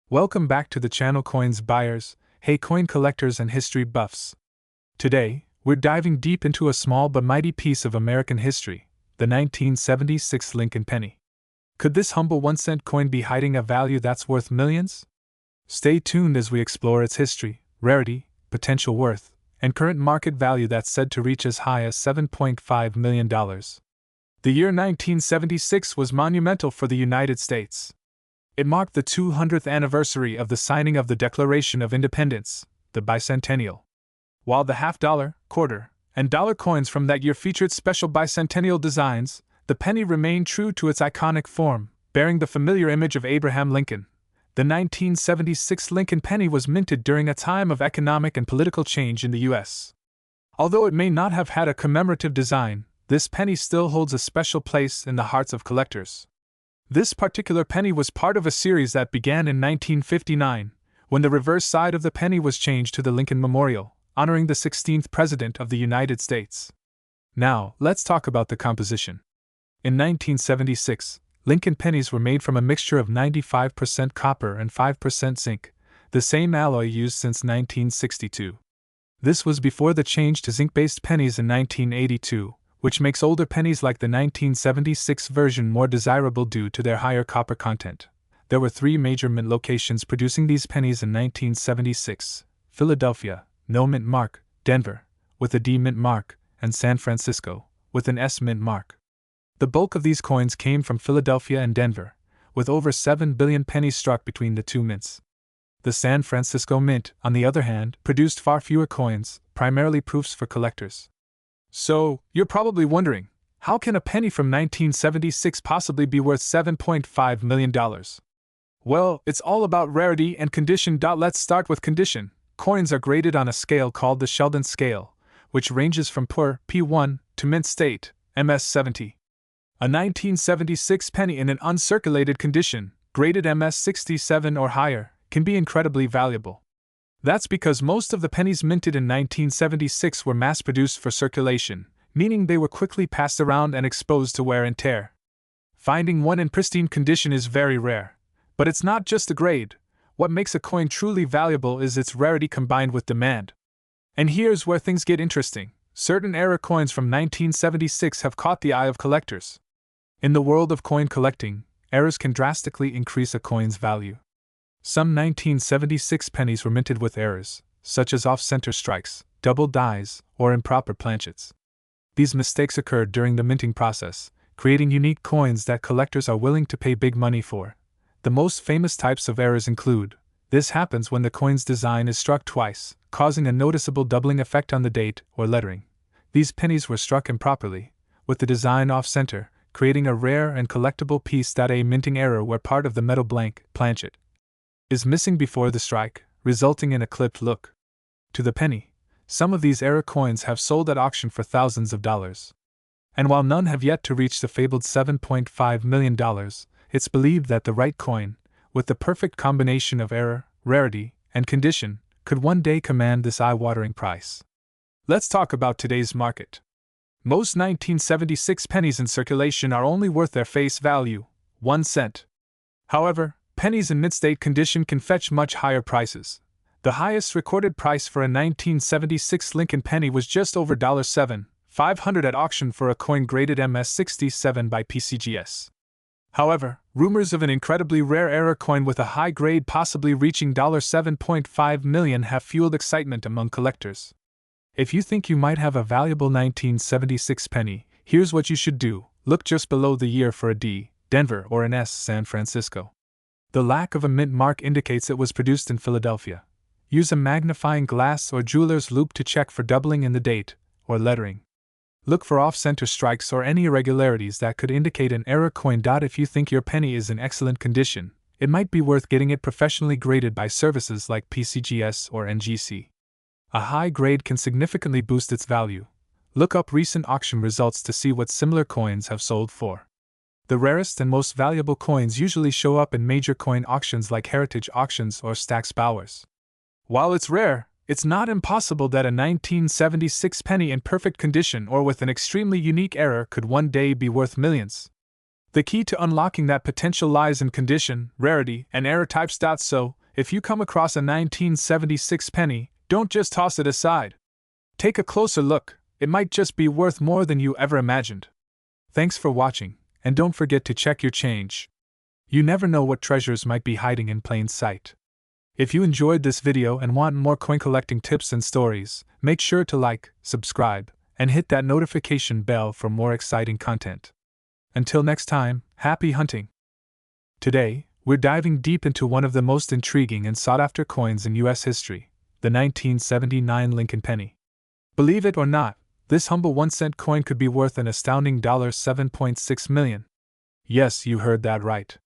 Welcome back to the channel, coins buyers, hey coin collectors and history buffs. Today, we're diving deep into a small but mighty piece of American history, the 1976 Lincoln penny. Could this humble 1-cent coin be hiding a value that's worth millions? Stay tuned as we explore its history, rarity, potential worth, and current market value that's said to reach as high as $7.5 million. The year 1976 was monumental for the United States. It marked the 200th anniversary of the signing of the Declaration of Independence, the bicentennial. While the half-dollar, quarter, and dollar coins from that year featured special bicentennial designs, the penny remained true to its iconic form, bearing the familiar image of Abraham Lincoln. The 1976 Lincoln penny was minted during a time of economic and political change in the U.S. Although it may not have had a commemorative design, this penny still holds a special place in the hearts of collectors. This particular penny was part of a series that began in 1959, when the reverse side of the penny was changed to the Lincoln Memorial, honoring the 16th President of the United States. Now, let's talk about the composition. In 1976, Lincoln pennies were made from a mixture of 95% copper and 5% zinc, the same alloy used since 1962. This was before the change to zinc-based pennies in 1982, which makes older pennies like the 1976 version more desirable due to their higher copper content. There were three major mint locations producing these pennies in 1976: Philadelphia, no mint mark; Denver, with a D mint mark; and San Francisco, with an S mint mark. The bulk of these coins came from Philadelphia and Denver, with over 7 billion pennies struck between the two mints. The San Francisco Mint, on the other hand, produced far fewer coins, primarily proofs for collectors. So, you're probably wondering, how can a penny from 1976 possibly be worth $7.5 million? Well, it's all about rarity and condition. Let's start with condition. Coins are graded on a scale called the Sheldon scale, which ranges from poor, P1, to mint state, MS70. A 1976 penny in an uncirculated condition, graded MS67 or higher, can be incredibly valuable. That's because most of the pennies minted in 1976 were mass-produced for circulation, meaning they were quickly passed around and exposed to wear and tear. Finding one in pristine condition is very rare. But it's not just the grade. What makes a coin truly valuable is its rarity combined with demand. And here's where things get interesting. Certain era coins from 1976 have caught the eye of collectors. In the world of coin collecting, eras can drastically increase a coin's value. Some 1976 pennies were minted with errors, such as off-center strikes, double dies, or improper planchets. These mistakes occurred during the minting process, creating unique coins that collectors are willing to pay big money for. The most famous types of errors include: this happens when the coin's design is struck twice, causing a noticeable doubling effect on the date or lettering. These pennies were struck improperly, with the design off-center, creating a rare and collectible piece. A minting error where part of the metal blank, planchet, is missing before the strike, resulting in a clipped look to the penny. Some of these era coins have sold at auction for thousands of dollars. And while none have yet to reach the fabled $7.5 million, it's believed that the right coin, with the perfect combination of error, rarity, and condition, could one day command this eye-watering price. Let's talk about today's market. Most 1976 pennies in circulation are only worth their face value, 1 cent. However, pennies in mint-state condition can fetch much higher prices. The highest recorded price for a 1976 Lincoln penny was just over $7,500 at auction for a coin graded MS67 by PCGS. However, rumors of an incredibly rare era coin with a high grade possibly reaching $7.5 million have fueled excitement among collectors. If you think you might have a valuable 1976 penny, here's what you should do: look just below the year for a D, Denver, or an S, San Francisco. The lack of a mint mark indicates it was produced in Philadelphia. Use a magnifying glass or jeweler's loupe to check for doubling in the date or lettering. Look for off-center strikes or any irregularities that could indicate an error coin. If you think your penny is in excellent condition, it might be worth getting it professionally graded by services like PCGS or NGC. A high grade can significantly boost its value. Look up recent auction results to see what similar coins have sold for. The rarest and most valuable coins usually show up in major coin auctions like Heritage Auctions or Stack's Bowers. While it's rare, it's not impossible that a 1976 penny in perfect condition or with an extremely unique error could one day be worth millions. The key to unlocking that potential lies in condition, rarity, and error types. So, if you come across a 1976 penny, don't just toss it aside. Take a closer look, it might just be worth more than you ever imagined. Thanks for watching, and don't forget to check your change. You never know what treasures might be hiding in plain sight. If you enjoyed this video and want more coin collecting tips and stories, make sure to like, subscribe, and hit that notification bell for more exciting content. Until next time, happy hunting! Today, we're diving deep into one of the most intriguing and sought-after coins in U.S. history, the 1979 Lincoln penny. Believe it or not, this humble 1-cent coin could be worth an astounding $7.6 million. Yes, you heard that right.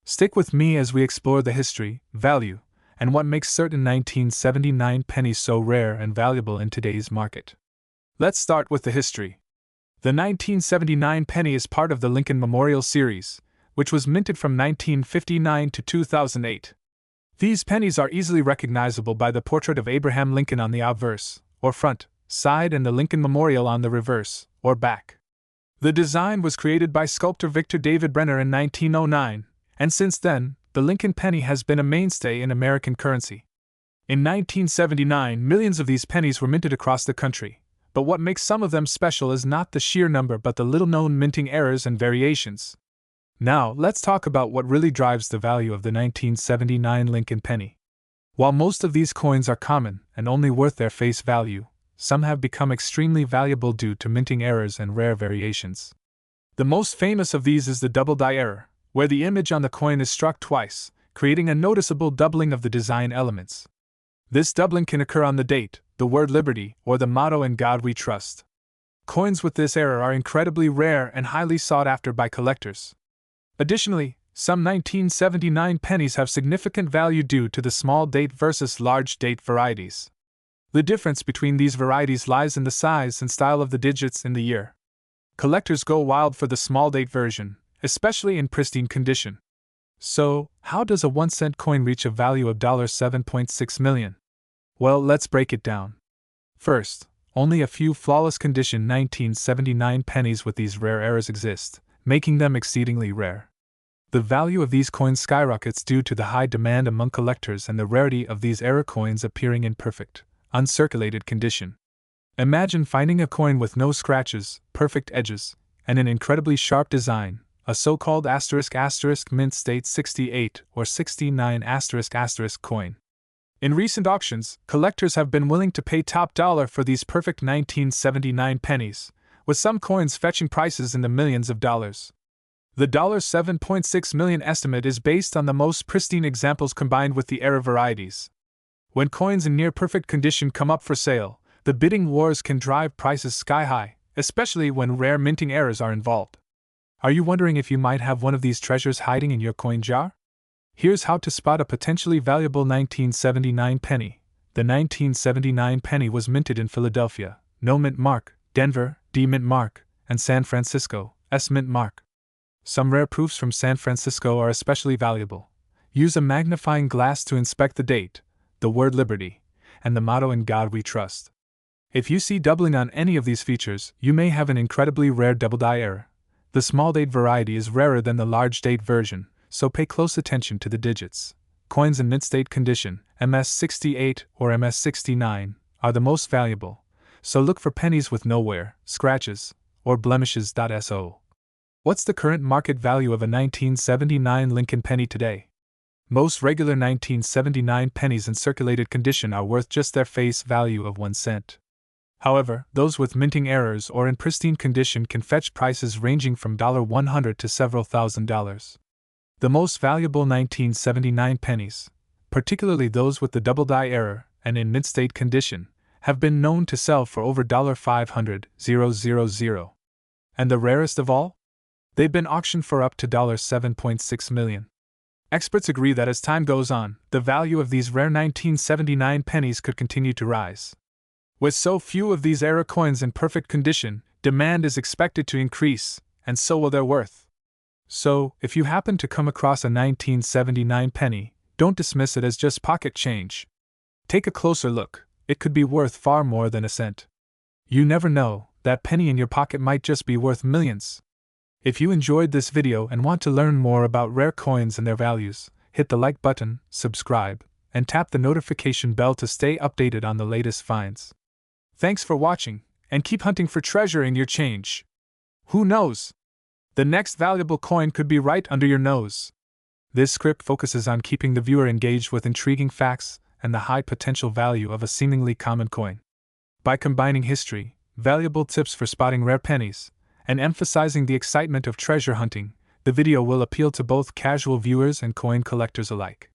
Stick with me as we explore the history, value, and what makes certain 1979 pennies so rare and valuable in today's market. Let's start with the history. The 1979 penny is part of the Lincoln Memorial Series, which was minted from 1959 to 2008. These pennies are easily recognizable by the portrait of Abraham Lincoln on the obverse, or front, side, and the Lincoln Memorial on the reverse, or back. The design was created by sculptor Victor David Brenner in 1909, and since then, the Lincoln penny has been a mainstay in American currency. In 1979, millions of these pennies were minted across the country. But what makes some of them special is not the sheer number but the little-known minting errors and variations. Now, let's talk about what really drives the value of the 1979 Lincoln penny. While most of these coins are common and only worth their face value, some have become extremely valuable due to minting errors and rare variations. The most famous of these is the double die error, where the image on the coin is struck twice, creating a noticeable doubling of the design elements. This doubling can occur on the date, the word liberty, or the motto "In God We Trust." Coins with this error are incredibly rare and highly sought after by collectors. Additionally, some 1979 pennies have significant value due to the small date versus large date varieties. The difference between these varieties lies in the size and style of the digits in the year. Collectors go wild for the small date version, especially in pristine condition. So, how does a 1-cent coin reach a value of $7.6 million? Well, let's break it down. First, only a few flawless condition 1979 pennies with these rare errors exist, making them exceedingly rare. The value of these coins skyrockets due to the high demand among collectors and the rarity of these error coins appearing in perfect, uncirculated condition. Imagine finding a coin with no scratches, perfect edges, and an incredibly sharp design, a so-called *** mint state 68 or 69 ** coin. In recent auctions, collectors have been willing to pay top dollar for these perfect 1979 pennies, with some coins fetching prices in the millions of dollars. The $7.6 million estimate is based on the most pristine examples combined with the error varieties. When coins in near-perfect condition come up for sale, the bidding wars can drive prices sky high, especially when rare minting errors are involved. Are you wondering if you might have one of these treasures hiding in your coin jar? Here's how to spot a potentially valuable 1979 penny. The 1979 penny was minted in Philadelphia, no mint mark, Denver, D mint mark, and San Francisco, S mint mark. Some rare proofs from San Francisco are especially valuable. Use a magnifying glass to inspect the date, the word liberty, and the motto "In God We Trust." If you see doubling on any of these features, you may have an incredibly rare double die error. The small date variety is rarer than the large date version, so pay close attention to the digits. Coins in mint state condition, MS68 or MS69, are the most valuable, so look for pennies with no wear, scratches, or blemishes. So, what's the current market value of a 1979 Lincoln penny today? Most regular 1979 pennies in circulated condition are worth just their face value of 1 cent. However, those with minting errors or in pristine condition can fetch prices ranging from $100 to several $1,000s. The most valuable 1979 pennies, particularly those with the double die error and in mint state condition, have been known to sell for over $500,000. And the rarest of all? They've been auctioned for up to $7.6 million. Experts agree that as time goes on, the value of these rare 1979 pennies could continue to rise. With so few of these error coins in perfect condition, demand is expected to increase, and so will their worth. So, if you happen to come across a 1979 penny, don't dismiss it as just pocket change. Take a closer look, it could be worth far more than a cent. You never know, that penny in your pocket might just be worth millions. If you enjoyed this video and want to learn more about rare coins and their values, hit the like button, subscribe, and tap the notification bell to stay updated on the latest finds. Thanks for watching, and keep hunting for treasure in your change. Who knows? The next valuable coin could be right under your nose. This script focuses on keeping the viewer engaged with intriguing facts and the high potential value of a seemingly common coin. By combining history, valuable tips for spotting rare pennies, and emphasizing the excitement of treasure hunting, the video will appeal to both casual viewers and coin collectors alike.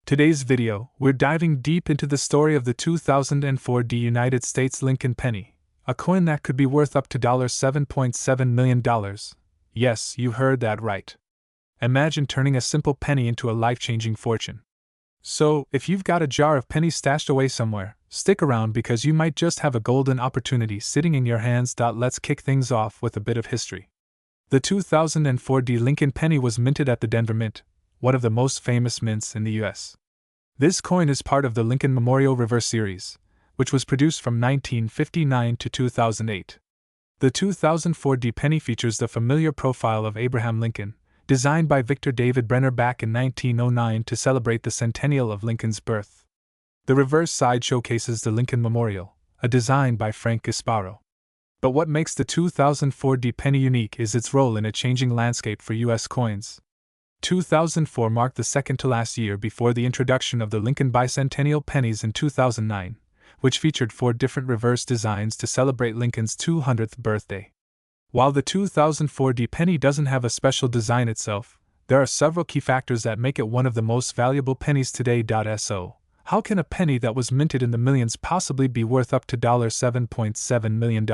Today's video, we're diving deep into the story of the 2004 United States Lincoln penny, a coin that could be worth up to $7.7 million. Yes, you heard that right. Imagine turning a simple penny into a life-changing fortune. So, if you've got a jar of pennies stashed away somewhere, stick around because you might just have a golden opportunity sitting in your hands. Let's kick things off with a bit of history. The 2004 Lincoln penny was minted at the Denver Mint, one of the most famous mints in the U.S. This coin is part of the Lincoln Memorial Reverse Series, which was produced from 1959 to 2008. The 2004 penny features the familiar profile of Abraham Lincoln, designed by Victor David Brenner back in 1909 to celebrate the centennial of Lincoln's birth. The reverse side showcases the Lincoln Memorial, a design by Frank Gasparo. But what makes the 2004 penny unique is its role in a changing landscape for U.S. coins. 2004 marked the second-to-last year before the introduction of the Lincoln bicentennial pennies in 2009, which featured 4 different reverse designs to celebrate Lincoln's 200th birthday. While the 2004 penny doesn't have a special design itself, there are several key factors that make it one of the most valuable pennies today. So, how can a penny that was minted in the millions possibly be worth up to $7.7 million?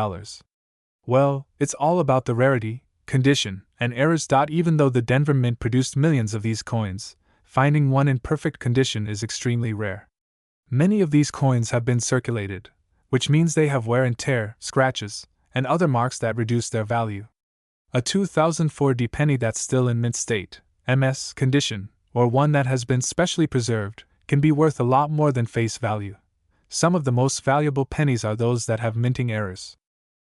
Well, it's all about the rarity, condition, and errors. Even though the Denver Mint produced millions of these coins, finding one in perfect condition is extremely rare. Many of these coins have been circulated, which means they have wear and tear, scratches, and other marks that reduce their value. A 2004 penny that's still in mint state, MS condition, or one that has been specially preserved, can be worth a lot more than face value. Some of the most valuable pennies are those that have minting errors.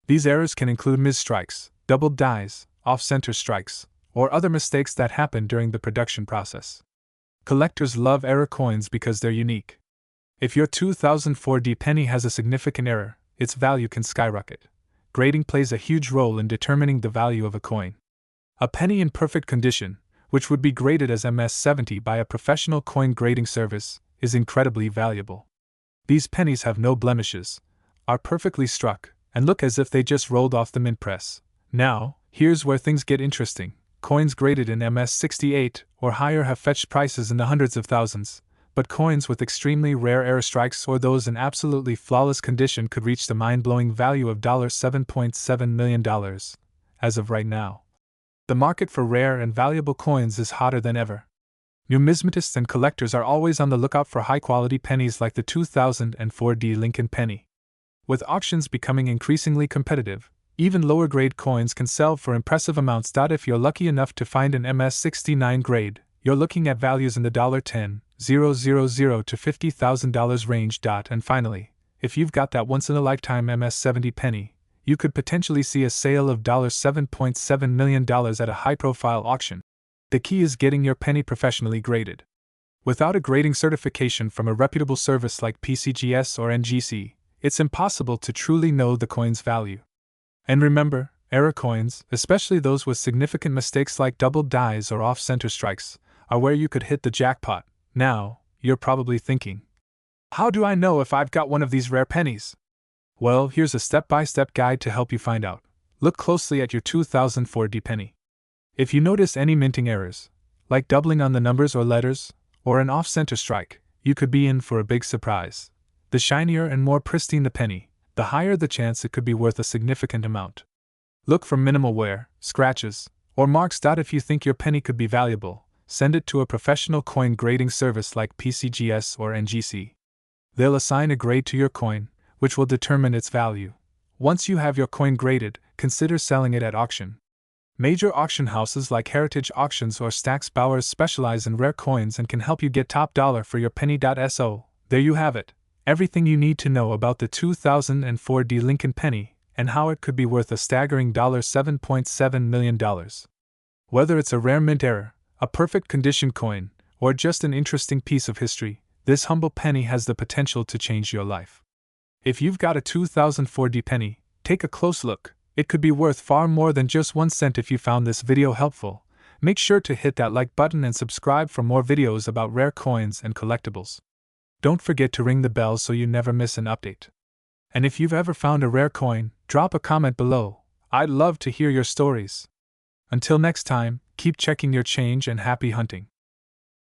These errors can include misstrikes, doubled dies, off-center strikes, or other mistakes that happen during the production process. Collectors love error coins because they're unique. If your 2004 penny has a significant error, its value can skyrocket. Grading plays a huge role in determining the value of a coin. A penny in perfect condition, which would be graded as MS-70 by a professional coin grading service, is incredibly valuable. These pennies have no blemishes, are perfectly struck, and look as if they just rolled off the mint press. Now, here's where things get interesting. Coins graded in MS-68 or higher have fetched prices in the hundreds of thousands, but coins with extremely rare error strikes or those in absolutely flawless condition could reach the mind-blowing value of $7.7 million. As of right now, the market for rare and valuable coins is hotter than ever. Numismatists and collectors are always on the lookout for high-quality pennies like the 2004 Lincoln penny. With auctions becoming increasingly competitive, even lower-grade coins can sell for impressive amounts. If you're lucky enough to find an MS-69 grade, you're looking at values in the $10,000 to $50,000 range. And finally, if you've got that once-in-a-lifetime MS-70 penny, you could potentially see a sale of $7.7 million at a high-profile auction. The key is getting your penny professionally graded. Without a grading certification from a reputable service like PCGS or NGC, it's impossible to truly know the coin's value. And remember, error coins, especially those with significant mistakes like doubled dies or off-center strikes, are where you could hit the jackpot. Now, you're probably thinking, how do I know if I've got one of these rare pennies? Well, here's a step-by-step guide to help you find out. Look closely at your 2004 penny. If you notice any minting errors, like doubling on the numbers or letters, or an off-center strike, you could be in for a big surprise. The shinier and more pristine the penny, the higher the chance it could be worth a significant amount. Look for minimal wear, scratches, or marks. If you think your penny could be valuable, send it to a professional coin grading service like PCGS or NGC. They'll assign a grade to your coin, which will determine its value. Once you have your coin graded, consider selling it at auction. Major auction houses like Heritage Auctions or Stack's Bowers specialize in rare coins and can help you get top dollar for your penny. So, there you have it. Everything you need to know about the 2004 Lincoln penny, and how it could be worth a staggering $7.7 million. Whether it's a rare mint error, a perfect condition coin, or just an interesting piece of history, this humble penny has the potential to change your life. If you've got a 2004 D penny, take a close look. It could be worth far more than just 1 cent. If you found this video helpful, make sure to hit that like button and subscribe for more videos about rare coins and collectibles. Don't forget to ring the bell so you never miss an update. And if you've ever found a rare coin, drop a comment below. I'd love to hear your stories. Until next time, keep checking your change and happy hunting.